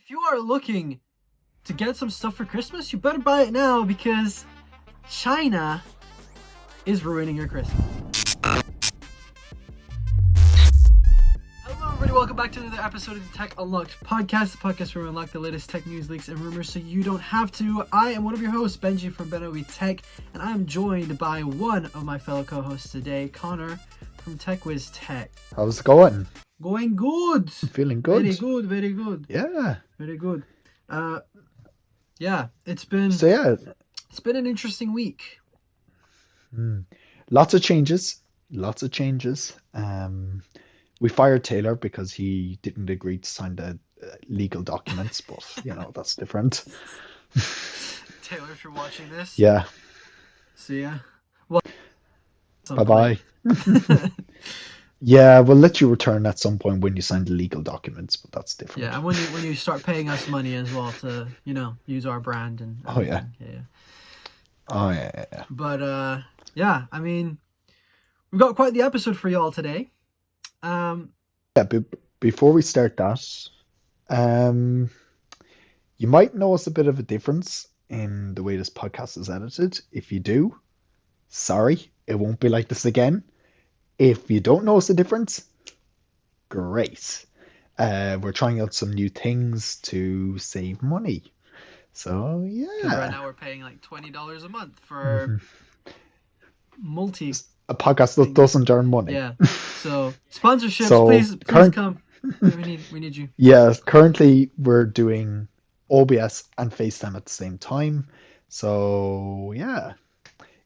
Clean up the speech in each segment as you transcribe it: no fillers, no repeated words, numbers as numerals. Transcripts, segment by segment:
If you are looking to get some stuff for Christmas, you better buy it now because China is ruining your Christmas. Hello everybody, welcome back to another episode of the Tech Unlocked podcast, the podcast where we unlock the latest tech news, leaks, and rumors so you don't have to. I am one of your hosts, Benji from BenObi Tech, and I am joined by one of my fellow co-hosts today, Connor from TechWiz Tech. How's it going? Going good. Feeling good. Very good, very good. Yeah. Very good. It's been an interesting week. Lots of changes. We fired Taylor because he didn't agree to sign the legal documents, but that's different. Taylor, if you're watching this, yeah. See ya. Well, bye. Yeah, we'll let you return at some point when you sign the legal documents, but that's different. Yeah, and when you start paying us money as well to use our brand and everything. Yeah. But I mean, we've got quite the episode for y'all today. Before we start that, you might notice a bit of a difference in the way this podcast is edited. If you do, sorry, it won't be like this again. If you don't notice the difference, great. We're trying out some new things to save money. So, yeah. Right now we're paying like $20 a month for a podcast that doesn't earn money. Yeah. So, sponsorships, please come. We need you. Yeah, currently we're doing OBS and FaceTime at the same time. So, yeah.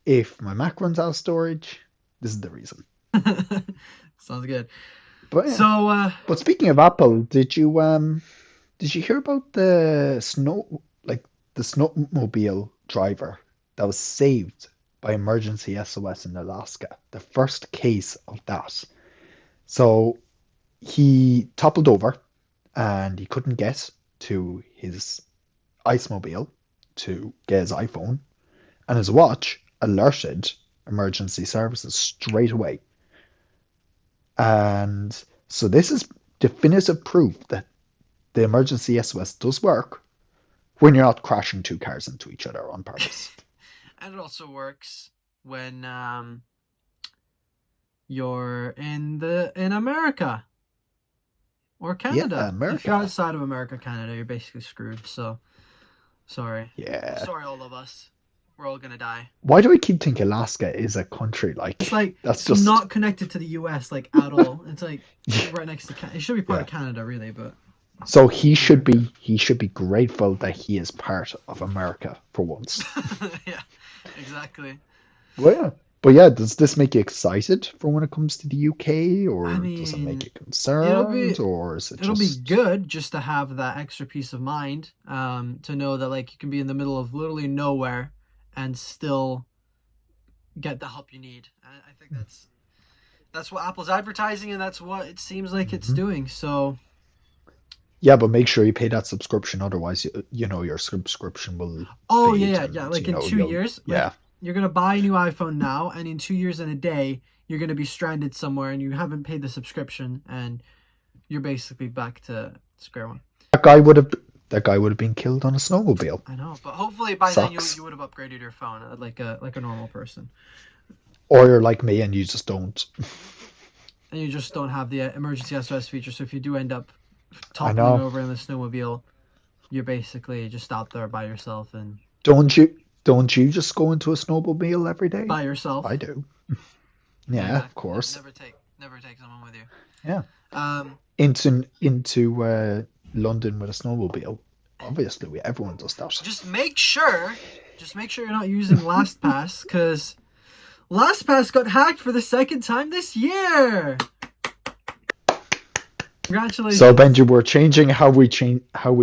If my Mac runs out of storage, this is the reason. Sounds good. But yeah. But speaking of Apple, did you hear about the snowmobile driver that was saved by Emergency SOS in Alaska? The first case of that. So he toppled over and he couldn't get to his ice-mobile to get his iPhone, and his watch alerted emergency services straight away. And so this is definitive proof that the emergency SOS does work when you're not crashing two cars into each other on purpose. And it also works when you're in America or Canada. Yeah, America. If you're outside of America, Canada, you're basically screwed. So sorry. Yeah. Sorry, all of us. We're all gonna die. Why do I keep thinking Alaska is a country? It's like that's just not connected to the US like at all. It's like right next to Canada. It should be part of Canada, really, but. So he should be grateful that he is part of America for once. Yeah, exactly. Well, yeah. Does this make you excited for when it comes to the UK, or does it make you concerned, or is it? It'll be good just to have that extra peace of mind, to know that like you can be in the middle of literally nowhere and still get the help you need. I think that's what Apple's advertising, and that's what it seems like it's doing. So. Yeah, but make sure you pay that subscription. Otherwise, your subscription will. Oh yeah. Like in 2 years. Yeah. You're gonna buy a new iPhone now, and in 2 years and a day, you're gonna be stranded somewhere, and you haven't paid the subscription, and you're basically back to square one. That guy would have been killed on a snowmobile. I know, but hopefully by then you would have upgraded your phone like a normal person. Or you're like me and you just don't. And you just don't have the emergency SOS feature. So if you do end up toppling over in the snowmobile, you're basically just out there by yourself. And don't you just go into a snowmobile every day by yourself? I do. Yeah, of course. Never take someone with you. Yeah. Into London with a snowmobile. Obviously, everyone does that. Just make sure you're not using Lastpass, because Lastpass got hacked for the second time this year. Congratulations. So Benji, we're changing how we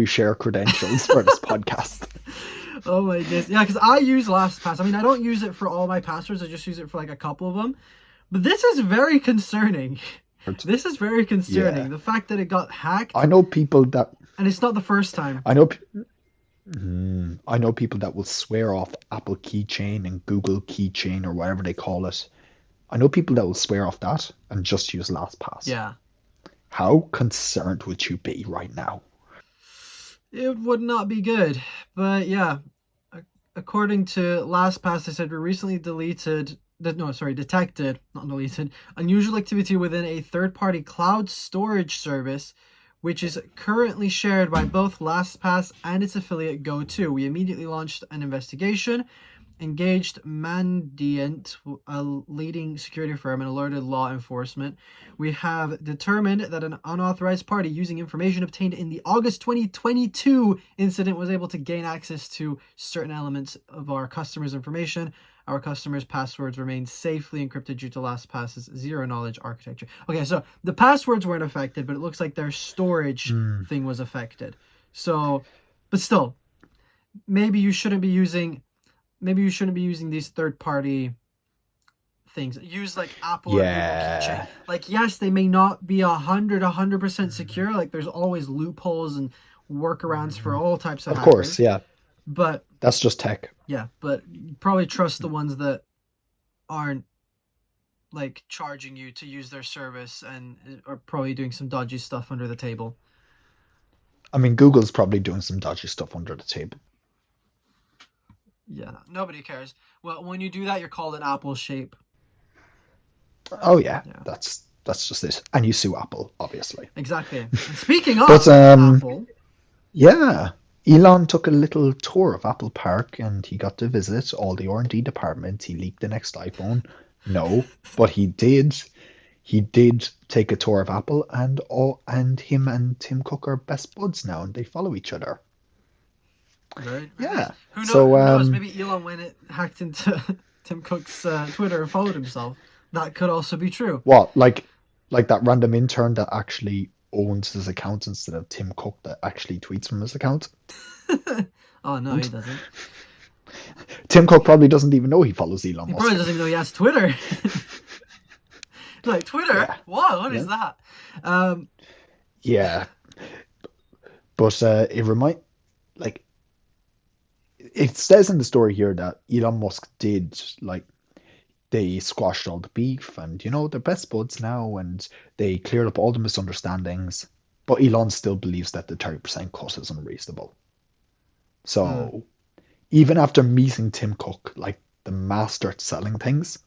share credentials for this podcast. Oh my goodness. Yeah, because I use LastPass. I mean, I don't use it for all my passwords. I just use it for like a couple of them. But this is very concerning. Yeah. The fact that it got hacked. I know people that... And it's not the first time. I know people that will swear off Apple Keychain and Google Keychain or whatever they call it. I know people that will swear off that and just use LastPass. Yeah. How concerned would you be right now? it would not be good. But yeah, according to Lastpass, they said we recently detected, not deleted, unusual activity within a third-party cloud storage service, which is currently shared by both Lastpass and its affiliate Go2. We immediately launched an investigation, engaged Mandiant, a leading security firm, and alerted law enforcement. We have determined that an unauthorized party using information obtained in the August 2022 incident was able to gain access to certain elements of our customers' information. Our customers' passwords remain safely encrypted due to LastPass's zero-knowledge architecture. Okay, so the passwords weren't affected, but it looks like their storage thing was affected. So, but still, maybe you shouldn't be using these third-party things. Use like Apple or Google Keychain. Like, yes, they may not be 100% secure. Like, there's always loopholes and workarounds for all types of Of hackers. course, yeah. But that's just tech. Yeah, but you probably trust the ones that aren't like charging you to use their service and are probably doing some dodgy stuff under the table. I mean, Google's probably doing some dodgy stuff under the table. Yeah, nobody cares. Well, when you do that, you're called an apple shape. Oh yeah. That's just it. And you sue Apple, obviously. Exactly. And speaking of Apple, yeah, Elon took a little tour of Apple Park and he got to visit all the R&D departments. He leaked the next iPhone. No, but he did. He did take a tour of Apple, and him and Tim Cook are best buds now, and they follow each other. Very yeah. Nice. Who knows? Maybe Elon went hacked into Tim Cook's Twitter and followed himself. That could also be true. What, like that random intern that actually owns his account instead of Tim Cook that actually tweets from his account? Oh no, he doesn't. Tim Cook probably doesn't even know he follows Elon Musk. He probably doesn't even know he has Twitter. Like, Twitter? Yeah. Wow, what is that? Yeah. But it says in the story here that Elon Musk did, they squashed all the beef and, they're best buds now and they cleared up all the misunderstandings. But Elon still believes that the 30% cut is unreasonable. So, even after meeting Tim Cook, like the master at selling things,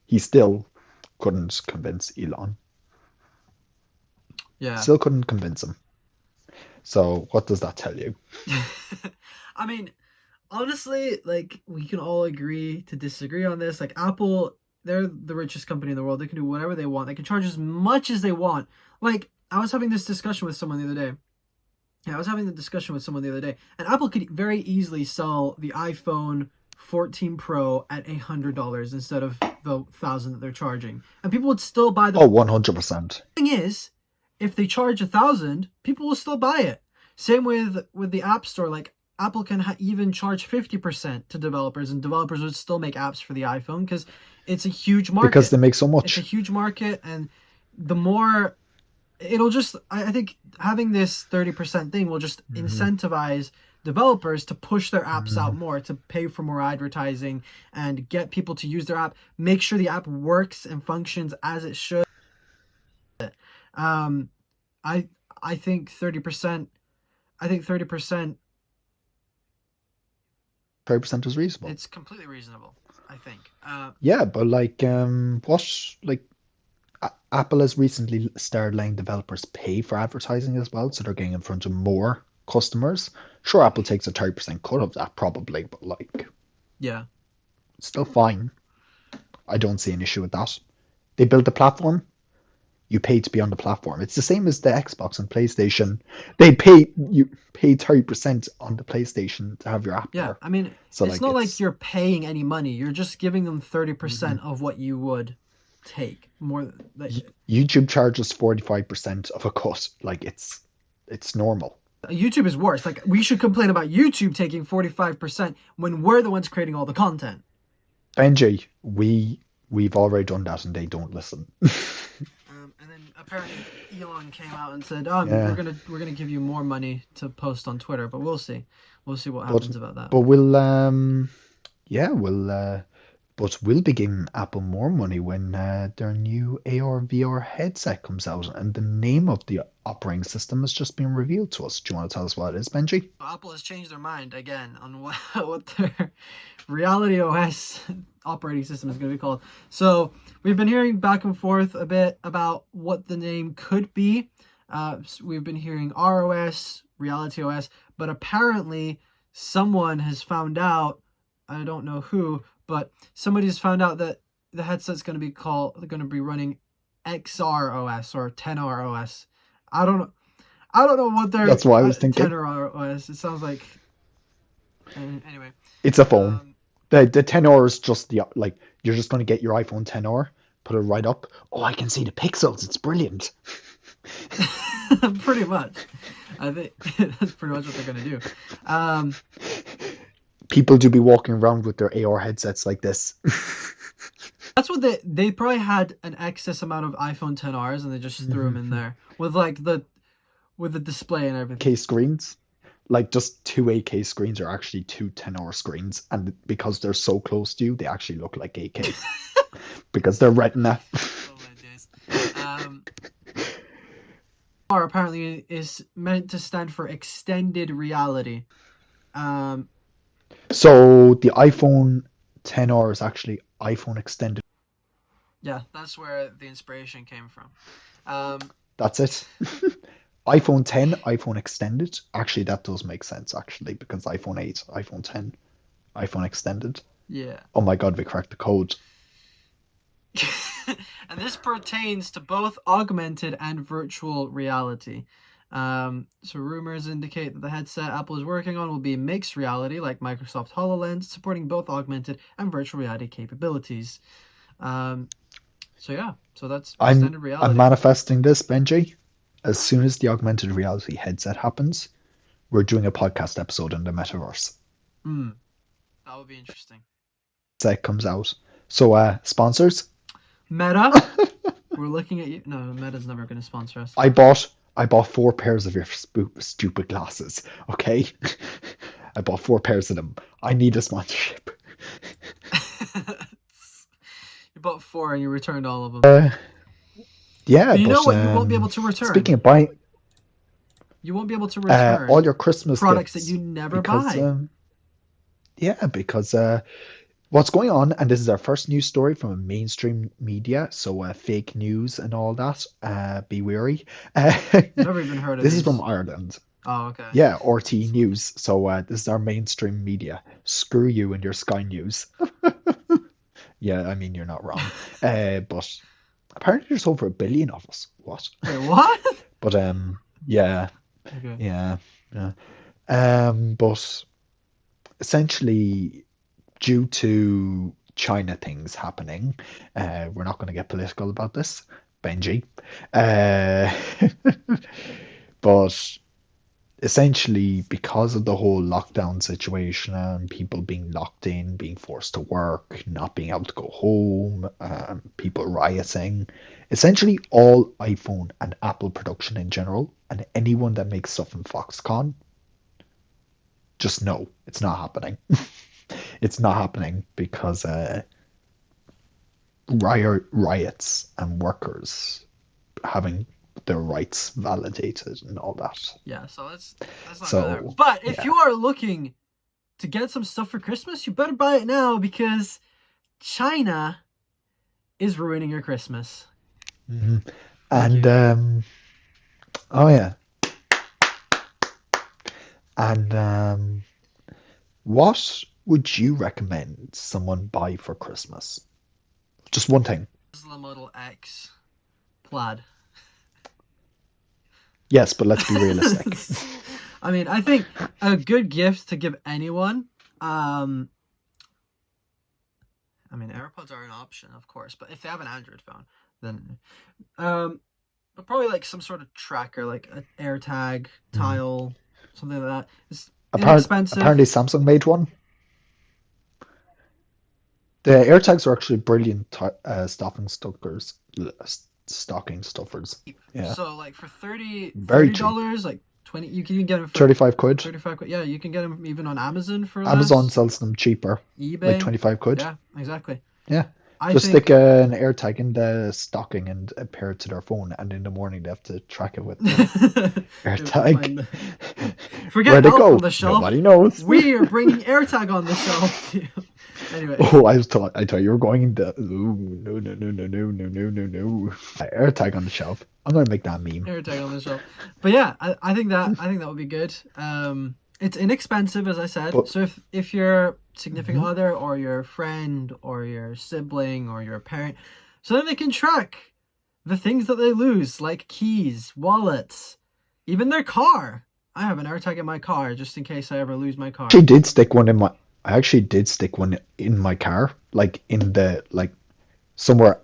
he still couldn't convince Elon. Yeah. Still couldn't convince him. So, what does that tell you? I mean, honestly, like, we can all agree to disagree on this. Like, Apple, they're the richest company in the world. They can do whatever they want. They can charge as much as they want. Like, I was having this discussion with someone the other day. And Apple could very easily sell the iPhone 14 Pro at $100 instead of the $1,000 that they're charging, and people would still buy the. 100%. Thing is, if they charge $1,000, people will still buy it. Same with the App Store. Like, Apple can even charge 50% to developers, and developers would still make apps for the iPhone because it's a huge market. Because they make so much. It's a huge market, and the more it'll just, I think having this 30% thing will just incentivize developers to push their apps out more, to pay for more advertising and get people to use their app, make sure the app works and functions as it should. I think 30%. I think 30%. 30% is reasonable. It's completely reasonable, I think. Yeah, but Apple has recently started letting developers pay for advertising as well, so they're getting in front of more customers. Sure, Apple takes a 30% cut of that probably, but yeah, it's still fine. I don't see an issue with that. They built the platform. You pay to be on the platform. It's the same as the Xbox and PlayStation. You pay 30% on the PlayStation to have your app there. I mean, so it's not like you're paying any money. You're just giving them 30% of what you would take. More YouTube charges 45% of a cut. Like, it's normal. YouTube is worse. Like, we should complain about YouTube taking 45% when we're the ones creating all the content. Benji, we've already done that and they don't listen. And then apparently Elon came out and said, we're gonna give you more money to post on Twitter, but we'll see what happens about that. But we'll but we'll be giving Apple more money when their new AR VR headset comes out, and the name of the operating system has just been revealed to us. Do you want to tell us what it is, Benji? Apple has changed their mind again on what their Reality OS operating system is going to be called. So we've been hearing back and forth a bit about what the name could be. We've been hearing ROS, Reality OS, but apparently someone has found out, I don't know who, but somebody's found out that the headset's going to be running xrOS or 10ROS. I don't know what they're. That's what I was thinking. 10ROS. It sounds like. Anyway. It's a phone. The 10R is just like you're just going to get your iPhone 10R, put it right up. Oh, I can see the pixels. It's brilliant. Pretty much. I think that's pretty much what they're going to do. People do be walking around with their AR headsets like this. That's what they probably had an excess amount of iPhone 10Rs and they just threw them in there with the display and everything. 8K screens, like just two 8K screens are actually two 10R screens, and because they're so close to you, they actually look like 8K because they're Retina. Oh my days. R apparently is meant to stand for extended reality. So the iPhone 10R is actually iPhone extended. Yeah, that's where the inspiration came from. That's it. iPhone 10, iPhone extended. Actually, that does make sense, actually, because iPhone 8, iPhone 10, iPhone extended. Yeah. Oh my God, we cracked the code. And this pertains to both augmented and virtual reality. So rumors indicate that the headset Apple is working on will be mixed reality, like Microsoft HoloLens, supporting both augmented and virtual reality capabilities. So that's extended reality. I'm manifesting this, Benji. As soon as the augmented reality headset happens, we're doing a podcast episode in the metaverse. That would be interesting. Set comes out. So, sponsors? Meta? We're looking at you. No, Meta's never going to sponsor us. I bought 4 pairs of your stupid glasses, okay? I bought 4 pairs of them. I need a sponsorship. You bought 4 and you returned all of them. Yeah, but you know what you won't be able to return? Speaking of buying... You won't be able to return all your Christmas products gifts that you never buy. Because what's going on, and this is our first news story from a mainstream media, so fake news and all that, be wary. Never even heard of this. This is from Ireland. Oh, okay. Yeah, RT News. So this is our mainstream media. Screw you and your Sky News. Yeah, I mean, you're not wrong. But apparently there's over 1 billion of us. What? Wait, what? But yeah. Okay. Yeah. But essentially, due to China things happening, we're not going to get political about this, Benji. But essentially, because of the whole lockdown situation and people being locked in, being forced to work, not being able to go home, people rioting, essentially all iPhone and Apple production in general, and anyone that makes stuff in Foxconn, just know it's not happening. It's not happening because riots and workers having their rights validated and all that. Yeah, so let's not go there. But if you are looking to get some stuff for Christmas, you better buy it now because China is ruining your Christmas. Mm-hmm. And oh yeah. And what would you recommend someone buy for Christmas? Just one thing. Tesla Model X Plaid. Yes, but let's be realistic. I mean, I think a good gift to give anyone. I mean, AirPods are an option, of course, but if they have an Android phone, then, but probably like some sort of tracker, like an AirTag, Tile, something like that. It's inexpensive. Apparently, Samsung made one. The AirTags are actually brilliant stocking stuffers. Yeah. So like for $30, like 20, you can even get them for 35 quid. 35 quid. Yeah, you can get them even on Amazon for Amazon sells them cheaper. eBay, like 25 quid. Yeah, exactly. Yeah. I Just stick think an AirTag in the stocking and pair it to their phone, and in the morning they have to track it with the they have to AirTag. find the forget Where'd it Elf on go? the Shelf. Nobody knows. We are bringing AirTag on the shelf. Anyway, Oh, I thought you were going into ooh, no, no, no, no, no, no, no, no, no. AirTag on the shelf. I'm gonna make that meme. AirTag on the shelf. But yeah, I think that would be good. It's inexpensive, as I said. But So if your significant mhm, other or your friend or your sibling or your parent, so then they can track the things that they lose, like keys, wallets, even their car. I have an AirTag in my car just in case I ever lose my car. actually did stick one in my. I actually did stick one in my car, like in the like somewhere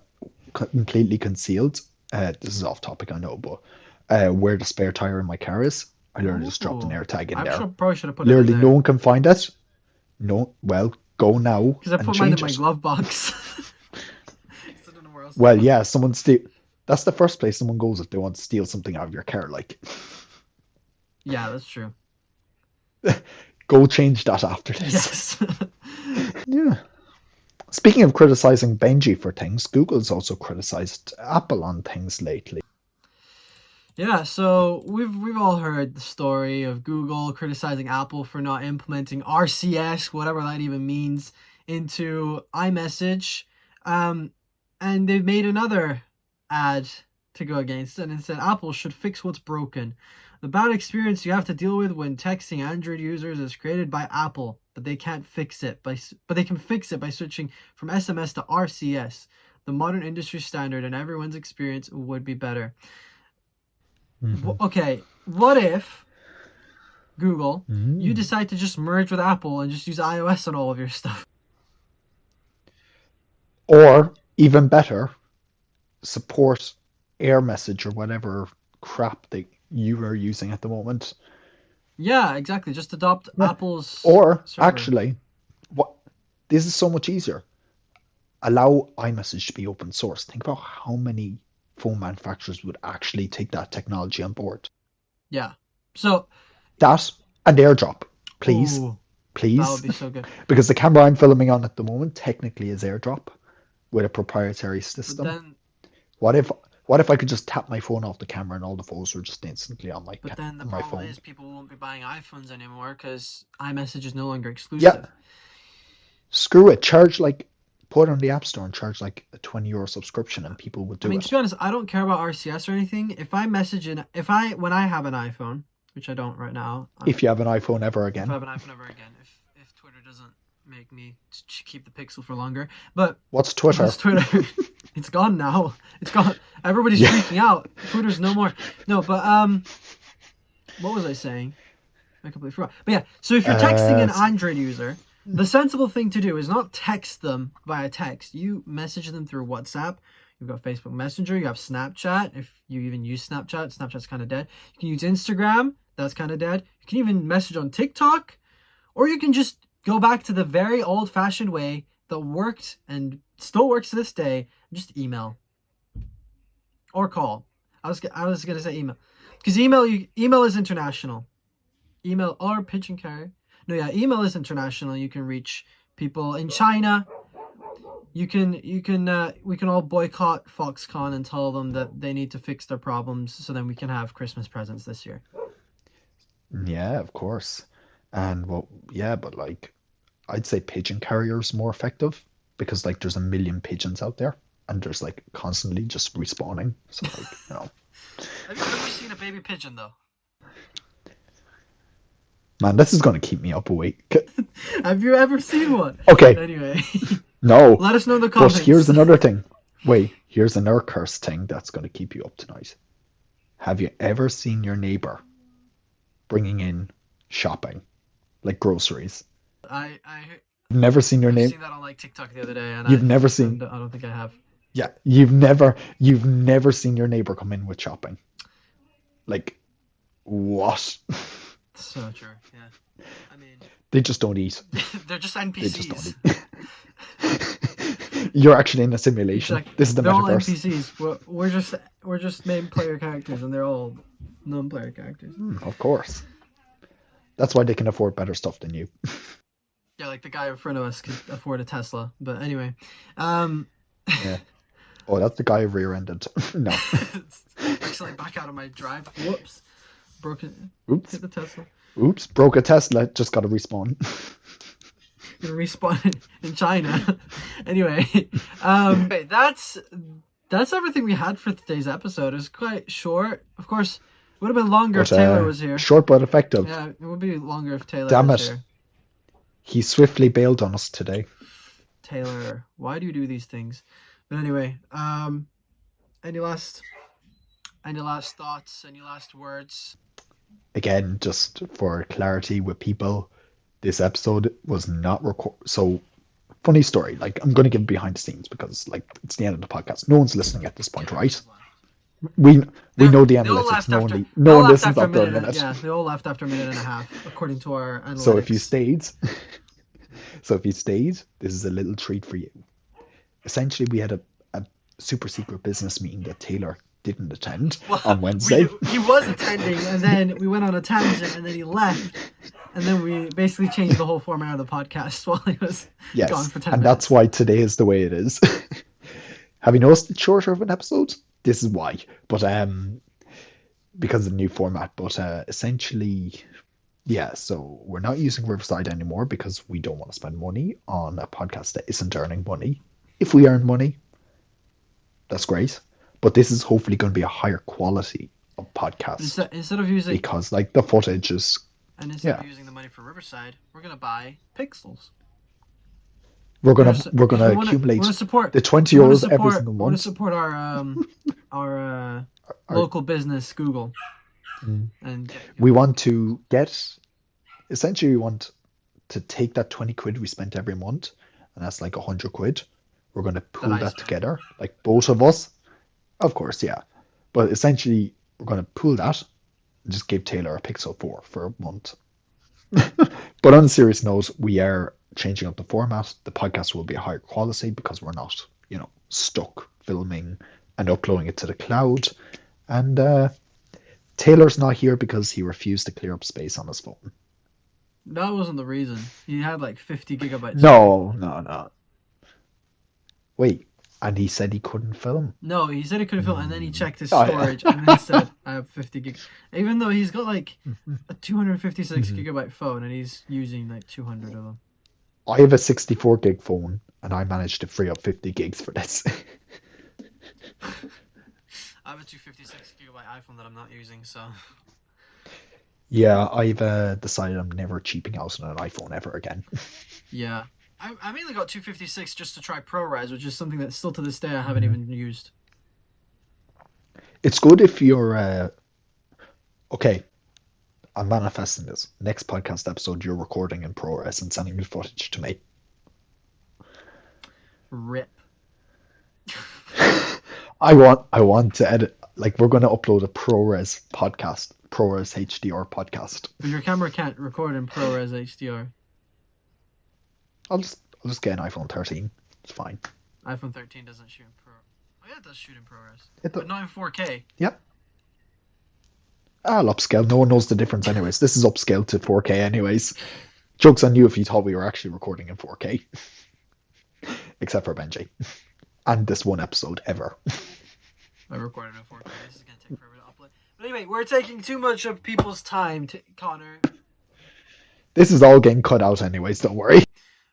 completely concealed. This is off topic, I know, but where the spare tire in my car is, I literally just dropped an Ooh, AirTag in I there. probably should have put it in Literally, no there one can find it. No, well, go now because I and put mine in change my it. glove box. So I don't know where else to Well, put it. yeah, someone steal. That's the first place someone goes if they want to steal something out of your car. Like, Yeah, that's true. go change that after this. Yes. Yeah. Speaking of criticizing Benji for things, Google's also criticized Apple on things lately. Yeah, so we've all heard the story of Google criticizing Apple for not implementing RCS, whatever that even means, into iMessage. Um, and they've made another ad to go against it and said Apple should fix what's broken. The bad experience you have to deal with when texting Android users is created by Apple, but they can't fix it but they can fix it by switching from SMS to RCS. The modern industry standard and everyone's experience would be better. Hmm. Okay, what if Google, you Mm. decide to just merge with Apple and just use iOS on all of your stuff? Or even better, support Air Message or whatever crap that you are using at the moment. Yeah, exactly. Just adopt Yeah. Apple's Or server. actually, what this is so much easier. Allow iMessage to be open source. Think about how many phone manufacturers would actually take that technology on board. Yeah. So, That and AirDrop, please, ooh, that would please, be so good. because the camera I'm filming on at the moment technically is AirDrop with a proprietary But system. then, What if what if I could just tap my phone off the camera and all the photos were just instantly on the on my problem phone? is people won't be buying iPhones anymore because iMessage is no longer Yeah, exclusive. screw it. Charge like put it on the App Store and charge like a €20 subscription and people would I do mean, to it. be honest, I don't care about RCS or anything. When I have an iPhone, which I don't right now, If you have an iPhone ever if I again. have an iPhone ever again, if Twitter doesn't make me keep the Pixel for longer, but What's Twitter? what's Twitter? It's gone now. It's gone. Everybody's Yeah. freaking out. Twitter's no more. No, but what was I saying? I completely forgot. But yeah, so if you're texting an Android user, the sensible thing to do is not text them via text. You message them through WhatsApp. You've got Facebook Messenger. You have Snapchat. If you even use Snapchat, Snapchat's kind of dead. You can use Instagram. That's kind of dead. You can even message on TikTok. Or you can just go back to the very old-fashioned way that worked and still works to this day. Just email. Or call. I was going to say email. Because email is international. Email or pigeon carrier. No, yeah, email is international. You can reach people in China. We can all boycott Foxconn and tell them that they need to fix their problems so then we can have Christmas presents this year. Yeah, of course. And well, yeah, but like I'd say pigeon carrier is more effective because like there's a million pigeons out there and there's like constantly just respawning. So like, Have you ever seen a baby pigeon though? man, this is gonna keep me up awake. Have you ever seen one? Okay, Anyway, no. let us know in the But comments. here's another thing. Wait, here's another cursed thing that's gonna keep you up tonight. Have you ever seen your neighbor bringing in shopping, like groceries? I I Never seen your I've name. seen that on like TikTok the other day, and You've never seen. I don't think I have. Yeah, you've never seen your neighbor come in with shopping. Like, what? So true. Yeah. I mean, They just don't eat. they're just They just don't NPCs. eat. You're actually in a simulation. Exactly. This is the They're all metaverse. NPCs. We're just main player characters, and they're all non-player characters. Of course. That's why they can afford better stuff than you. Yeah, like the guy in front of us could afford a Tesla. But anyway, Yeah. Oh, that's the guy rear-ended. No. Actually, back out of my drive. Whoops, broken. Oops. Hit the Tesla. Oops. Broke a Tesla. Just got to respawn. Gonna respawn in China. Anyway, okay, that's everything we had for today's episode. It was quite short. Of course, it would have been longer if Taylor was here. Short but effective. Yeah, it would be longer if Taylor Damn was it. here. He swiftly bailed on us today. Taylor, why do you do these things? But anyway, any last thoughts? Any last words? Again, just for clarity with people, this episode was not recorded. So, funny story. Like, I'm going to give behind the scenes because, like, it's the end of the podcast. No one's listening at this point, right? We know the analytics. No one listens after a minute. Yeah, they all left after a minute and a half, according to our analytics. So if you stayed, this is a little treat for you. Essentially, we had a super secret business meeting that Taylor didn't attend on Wednesday. He was attending, and then we went on a tangent, and then he left, and then we basically changed the whole format of the podcast while he was gone for 10 minutes. And that's why today is the way it is. Have you noticed it's shorter of an episode? This is why. But because of the new format. But essentially, yeah, so we're not using Riverside anymore because we don't want to spend money on a podcast that isn't earning money. If we earn money, that's great. But this is hopefully going to be a higher quality of podcast. Instead of using... Because, like, the footage is... And instead of using the money for Riverside, we're going to buy pixels. We're gonna accumulate the 20 euros every single month. We want to support our local business, Google. And we want to essentially we want to take that 20 quid we spent every month, and that's like 100 quid. We're going to pool that together, like both of us. Of course, yeah. But essentially, we're going to pool that and just give Taylor a Pixel 4 for a month. But on a serious note, we are changing up the format. The podcast will be a higher quality because we're not, stuck filming and uploading it to the cloud. And Taylor's not here because he refused to clear up space on his phone. That wasn't the reason. He had like 50 gigabytes. No. Wait, and he said he couldn't film? No, he said he couldn't film, and then he checked his storage and then said, I have 50 gig. Even though he's got like a 256 gigabyte phone and he's using like 200 of them. I have a 64 gig phone and I managed to free up 50 gigs for this. I have a 256 gigabyte iPhone that I'm not using, so... Yeah, I've decided I'm never cheaping out on an iPhone ever again. Yeah. I mainly got 256 just to try ProRes, which is something that still to this day I haven't even used. It's good if you're... Okay, I'm manifesting this. Next podcast episode, you're recording in ProRes and sending the footage to me. RIP. I want to edit... Like, we're going to upload a ProRes podcast. ProRes HDR podcast. But your camera can't record in ProRes HDR. I'll just get an iPhone 13. It's fine. iPhone 13 doesn't shoot in Pro. Oh yeah, it does shoot in ProRes. But not in 4K. Yep. I'll upscale. No one knows the difference anyways. This is upscaled to 4K anyways. Joke's on you if you thought we were actually recording in 4K. Except for Benji. And this one episode ever. I recorded in 4K. This is going to take forever to upload. But anyway, we're taking too much of people's time, Connor. This is all getting cut out anyways, don't worry.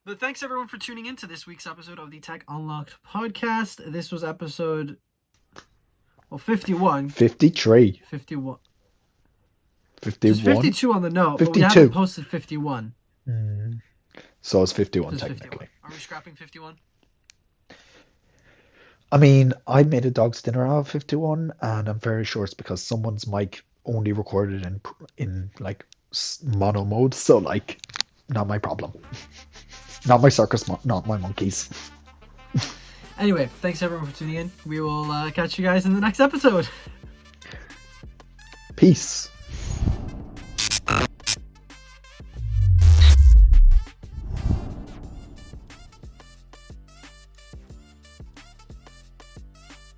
But thanks everyone for tuning in to this week's episode of the Tech Unlocked podcast. This was episode 51. 53. 51. 51. There's 52 on the note, 52. but we haven't posted 51. So it's 51 It's technically. 51. Are we scrapping 51? I mean, I made a dog's dinner out of 51, and I'm very sure it's because someone's mic only recorded in like mono mode, so like, not my problem. Not my circus, not my monkeys. Anyway, thanks everyone for tuning in. We will catch you guys in the next episode. Peace.